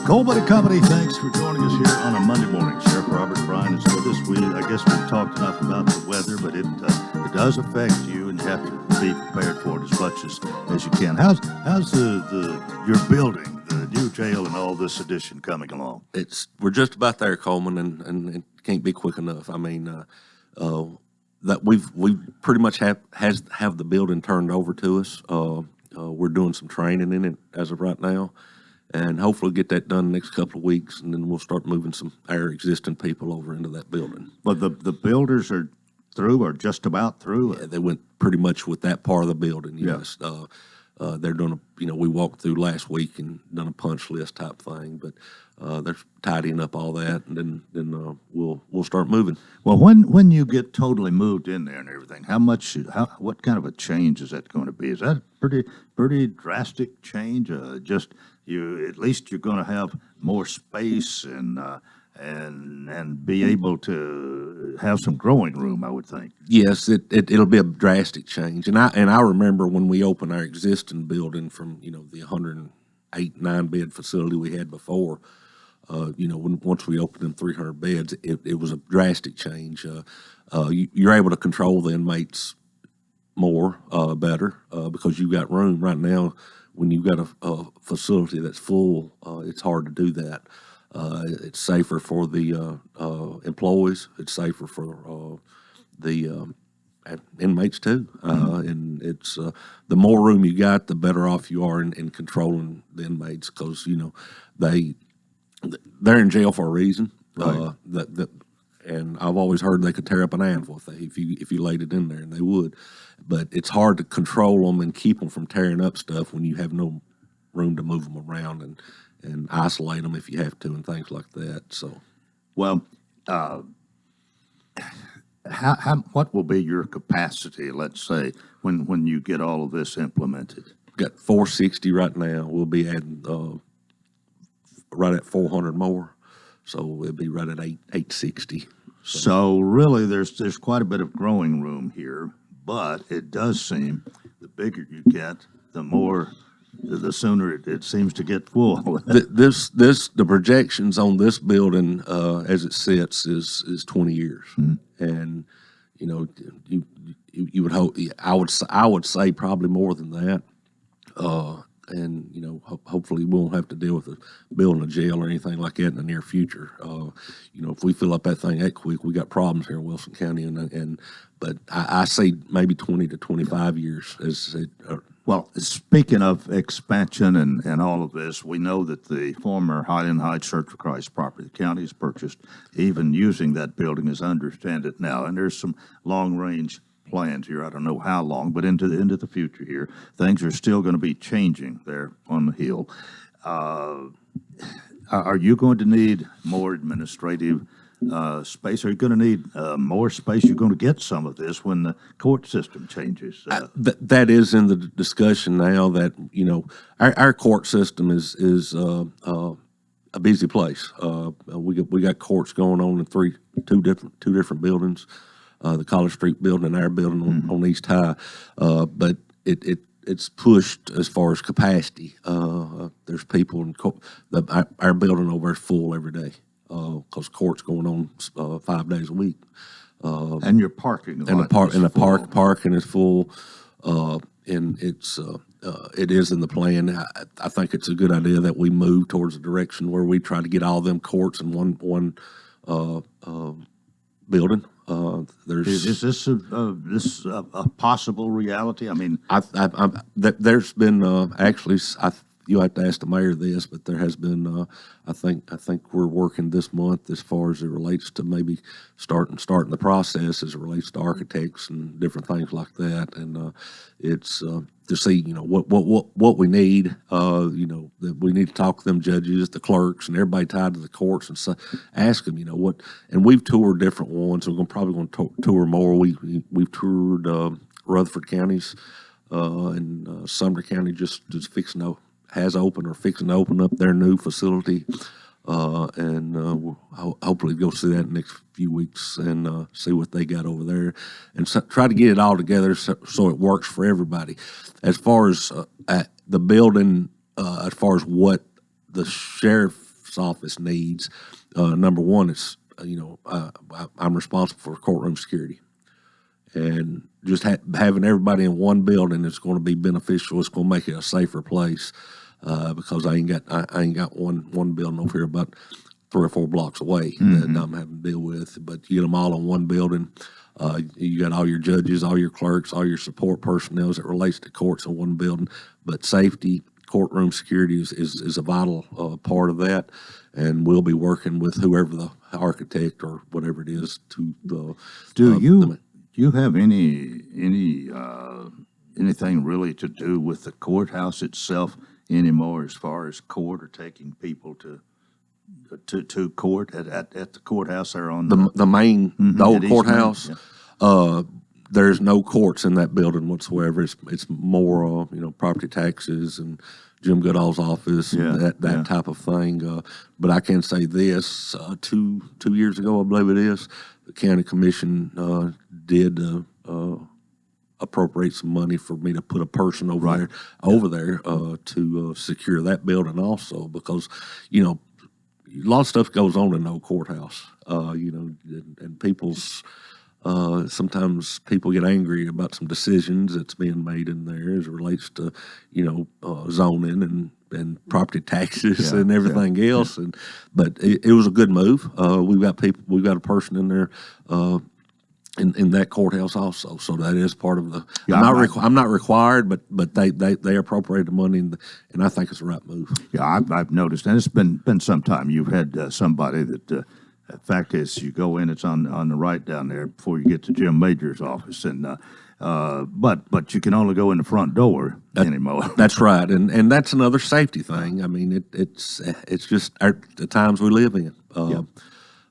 Coleman and Company, thanks for joining us here on a Monday morning. Sheriff Robert Bryan is with us. I guess we've talked enough about the weather, but it does affect you, and you have to be prepared for it as much as you can. How's your building, the new jail, and all this addition coming along? We're just about there, Coleman, and it can't be quick enough. I mean, that we pretty much have the building turned over to us. We're doing some training in it as of right now, and hopefully get that done the next couple of weeks, and then we'll start moving our existing people over into that building. But the builders are through, or just about through? Yeah, they went pretty much with that part of the building, yes. They're doing we walked through last week and done a punch list type thing, but they're tidying up all that, and then we'll start moving. Well, when you get totally moved in there and everything, what kind of a change is that going to be? Is that a pretty drastic change? At least you're going to have more space and be able to have some growing room, I would think. Yes, it'll be a drastic change, and I remember when we opened our existing building from the 108-9 bed facility we had before. Once we opened them 300 beds, it was a drastic change. You're able to control the inmates more, better, because you've got room. Right now, when you've got a facility that's full, it's hard to do that. It's safer for the employees. It's safer for the inmates too. And it's the more room you got, the better off you are in controlling the inmates, because they're in jail for a reason. Right. And I've always heard they could tear up an anvil if you laid it in there, and they would. But it's hard to control them and keep them from tearing up stuff when you have no room to move them around and isolate them if you have to, and things like that. So, well, what will be your capacity, let's say, when you get all of this implemented? We've got 460 right now. We'll be adding right at 400 more, so we'll be right at 860. So really, there's quite a bit of growing room here, but it does seem the bigger you get, the sooner it seems to get full. The projections on this building as it sits is 20 years, and you would hope. I would say probably more than that. And hopefully we won't have to deal with building a jail or anything like that in the near future. If we fill up that thing that quick, we got problems here in Wilson County, but I say maybe 20 to 25 years as it. Well, speaking of expansion and all of this, we know that the former Highland Heights Church of Christ property the county has purchased, even using that building as I understand it now, and there's some long-range plans here. I don't know how long, but into the future here, things are still going to be changing there on the hill. Are you going to need more administrative space? Are you going to need more space? You're going to get some of this when the court system changes. That is in the discussion now. That our court system is a busy place. We got courts going on in two different buildings. The College Street building and our building on East High, but it's pushed as far as capacity. There's people in our building over is full every day because court's going on 5 days a week. And your parking parking is full, and it is in the plan. I think it's a good idea that we move towards a direction where we try to get all them courts in one building. Is this a possible reality? I mean, there's been actually. You have to ask the mayor this, but there has been. I think we're working this month as far as it relates to maybe starting the process as it relates to architects and different things like that, and it's to see what we need. That we need to talk to them judges, the clerks, and everybody tied to the courts, and ask them what. And we've toured different ones. We're probably going to tour more. We've toured Rutherford counties and Sumner County just fixing to. Has opened or fixing to open up their new facility, and we'll hopefully go see that in the next few weeks and see what they got over there, and try to get it all together so it works for everybody. As far as the building, as far as what the sheriff's office needs, number one is I'm responsible for courtroom security. And just having everybody in one building is going to be beneficial. It's going to make it a safer place because I ain't got one building over here about 3 or 4 blocks away that I'm having to deal with. But you get them all in one building. You got all your judges, all your clerks, all your support personnel as it relates to courts in one building. But safety, courtroom security is a vital part of that. And we'll be working with whoever the architect or whatever it is to the. Do you have anything really to do with the courthouse itself anymore, as far as court or taking people to court at the courthouse there on the main the old courthouse? Yeah. There's no courts in that building whatsoever. It's more property taxes and Jim Goodall's office and that type of thing. But I can say this: 2 years ago, I believe it is, the county commission did appropriate some money for me to put a person over there to secure that building also, because a lot of stuff goes on in the old courthouse, and people's sometimes people get angry about some decisions that's being made in there as it relates to zoning and property taxes and everything else. But it was a good move. We've got a person in there in that courthouse also, so that is part of the. I'm not required, but they appropriated the money, and I think it's the right move. Yeah, I've noticed, and it's been some time. You've had somebody that. The fact is, you go in, it's on the right down there before you get to Jim Major's office, and but you can only go in the front door anymore. That's right, and that's another safety thing. I mean, it's just the times we live in.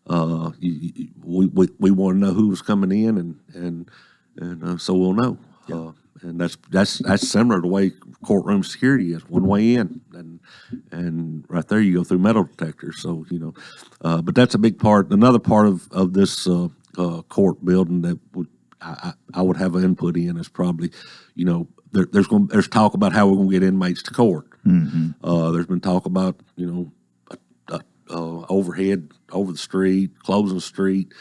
We want to know who's coming in, and so we'll know. And that's similar to the way courtroom security is, one way in, and right there you go through metal detectors. So but that's a big part. Another part of this court building that I would have an input in is probably there's talk about how we're going to get inmates to court. There's been talk about overhead over the street, closing the street,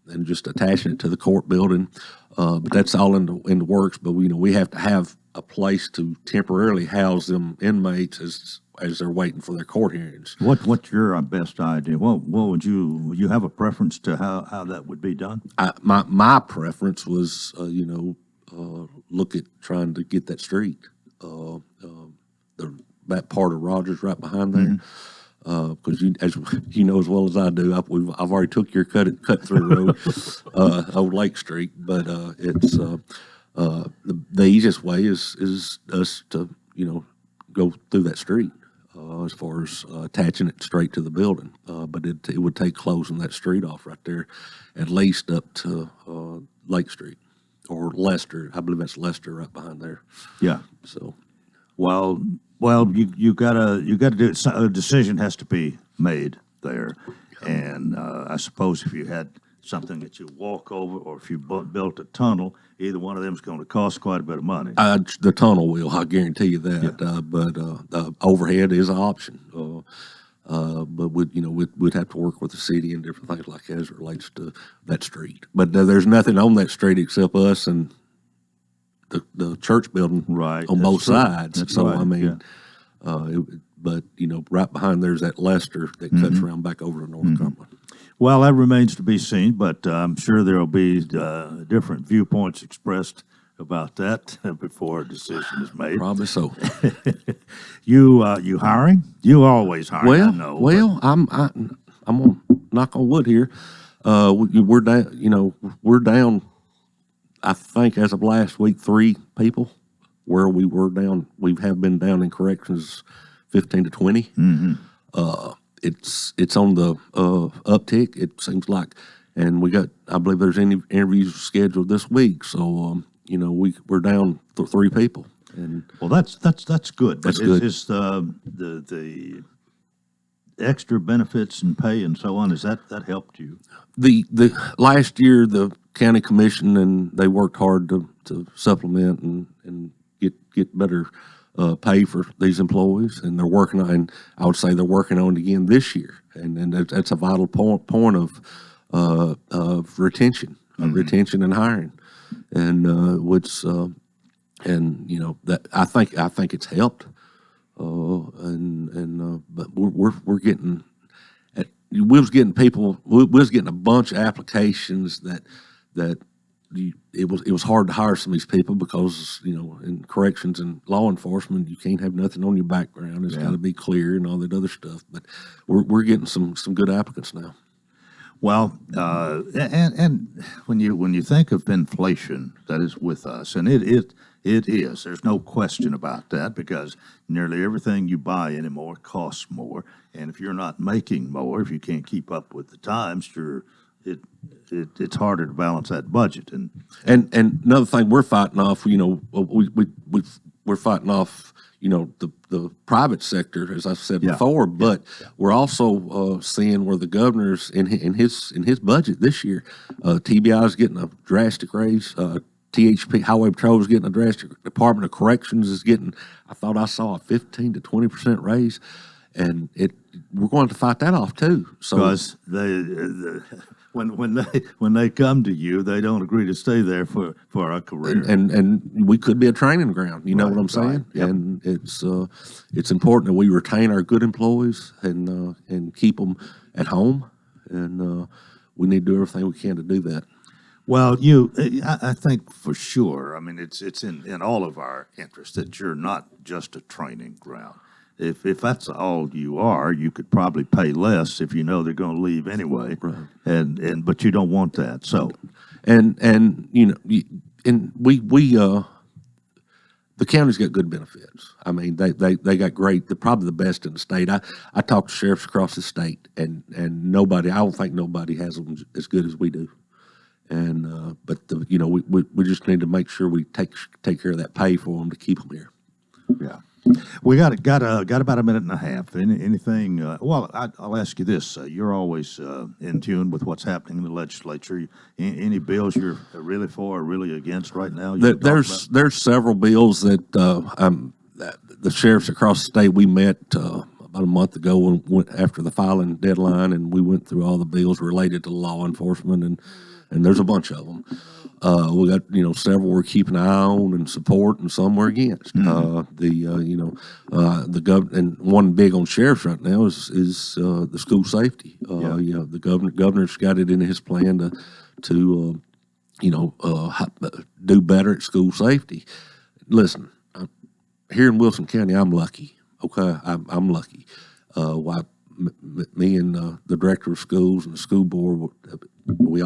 and just attaching it to the court building. But that's all in the works. But we have to have a place to temporarily house them inmates as they're waiting for their court hearings. What's your best idea? What would you have a preference to how that would be done? My preference was look at trying to get that street, that part of Rogers right behind there. Because as you know as well as I do, I've already took your cut through road, Old Lake Street. But it's the easiest way is us to go through that street as far as attaching it straight to the building. But it would take closing that street off right there, at least up to Lake Street or Lester. I believe that's Lester right behind there. Yeah. So. Well, you gotta do it. A decision has to be made there, and I suppose if you had something that you walk over, or if you built a tunnel, either one of them is going to cost quite a bit of money. The tunnel will, I guarantee you that. Yeah. But overhead is an option. But we'd have to work with the city and different things like that as it relates to that street. But there's nothing on that street except us and the church building on both sides. That's so right. I mean, but right behind there's that Lester that cuts around back over to North Cumberland. Well, that remains to be seen, but I'm sure there will be different viewpoints expressed about that before a decision is made. Probably so. You hiring? You always hiring. Well, I know, I'm gonna knock on wood here. We're down. We're down. I think as of last week, 3 people. Where we were down, we have been down in corrections 15 to 20. It's on the uptick. It seems like, and I believe there's any interviews scheduled this week. So we're down 3 people. And well, that's good. That's but good. Is the extra benefits and pay and so on, that helped you? The last year, the county commission and they worked hard to supplement and get better pay for these employees, and they're working on. And I would say they're working on it again this year, and that's a vital point of retention, retention and hiring, and that I think it's helped, but we're getting. We was getting people. We was getting a bunch of applications that it was hard to hire some of these people because in corrections and law enforcement you can't have nothing on your background. It's got to be clear and all that other stuff. But we're getting some good applicants now. Well, and when you think of inflation that is with us, and it is, there's no question about that, because nearly everything you buy anymore costs more, and if you're not making more, if you can't keep up with the times, it's harder to balance that budget. And another thing we're fighting off, we're fighting off, the private sector, as I said before, but we're also seeing where the governor's in his budget this year, TBI is getting a drastic raise. THP Highway Patrol is getting a drastic. Department of Corrections is getting. I thought I saw a 15 to 20% raise, and we're going to fight that off too. So because when they come to you, they don't agree to stay there for a career, and we could be a training ground. You know what I'm saying? Right. Yep. And it's important that we retain our good employees and keep them at home, and we need to do everything we can to do that. Well, I think for sure. I mean, it's in all of our interest that you're not just a training ground. If that's all you are, you could probably pay less if you know they're going to leave anyway. Right. But you don't want that. So, and the county's got good benefits. I mean, they got great. They're probably the best in the state. I talk to sheriffs across the state, and nobody. I don't think nobody has them as good as we do. And but we just need to make sure we take care of that pay for them to keep them here. Yeah, we got about a minute and a half. Anything? Well, I'll ask you this: you're always in tune with what's happening in the legislature. Any bills you're really for or really against right now? There's several bills that the sheriffs across the state we met about a month ago after the filing deadline, and we went through all the bills related to law enforcement and and there's a bunch of them. We got several we're keeping an eye on and support, and some we're against. The and one big on sheriffs right now is the school safety. The governor's got it in his plan to do better at school safety. Listen, here in Wilson County, I'm lucky. Okay, I'm lucky. Me and the director of schools and the school board, we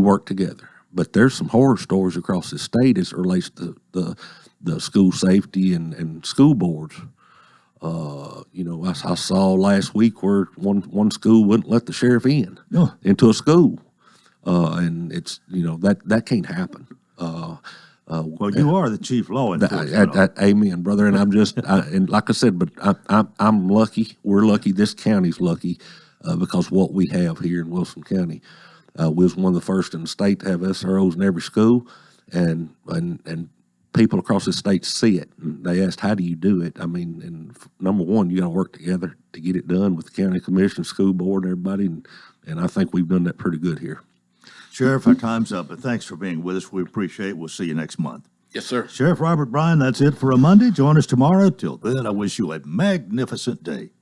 work together. But there's some horror stories across the state as it relates to the school safety and school boards. I saw last week where one school wouldn't let the sheriff into a school, and it's that can't happen. Well, you are the chief law enforcement. Amen, brother. And I'm just, and like I said, but I'm lucky. We're lucky. This county's lucky because what we have here in Wilson County. We was one of the first in the state to have SROs in every school, and people across the state see it. And they asked, "How do you do it?" I mean, and number one, you got to work together to get it done with the county commission, school board, and everybody. And I think we've done that pretty good here. Sheriff, our time's up, but thanks for being with us. We appreciate it. We'll see you next month. Yes, sir. Sheriff Robert Bryan, that's it for a Monday. Join us tomorrow. Till then, I wish you a magnificent day.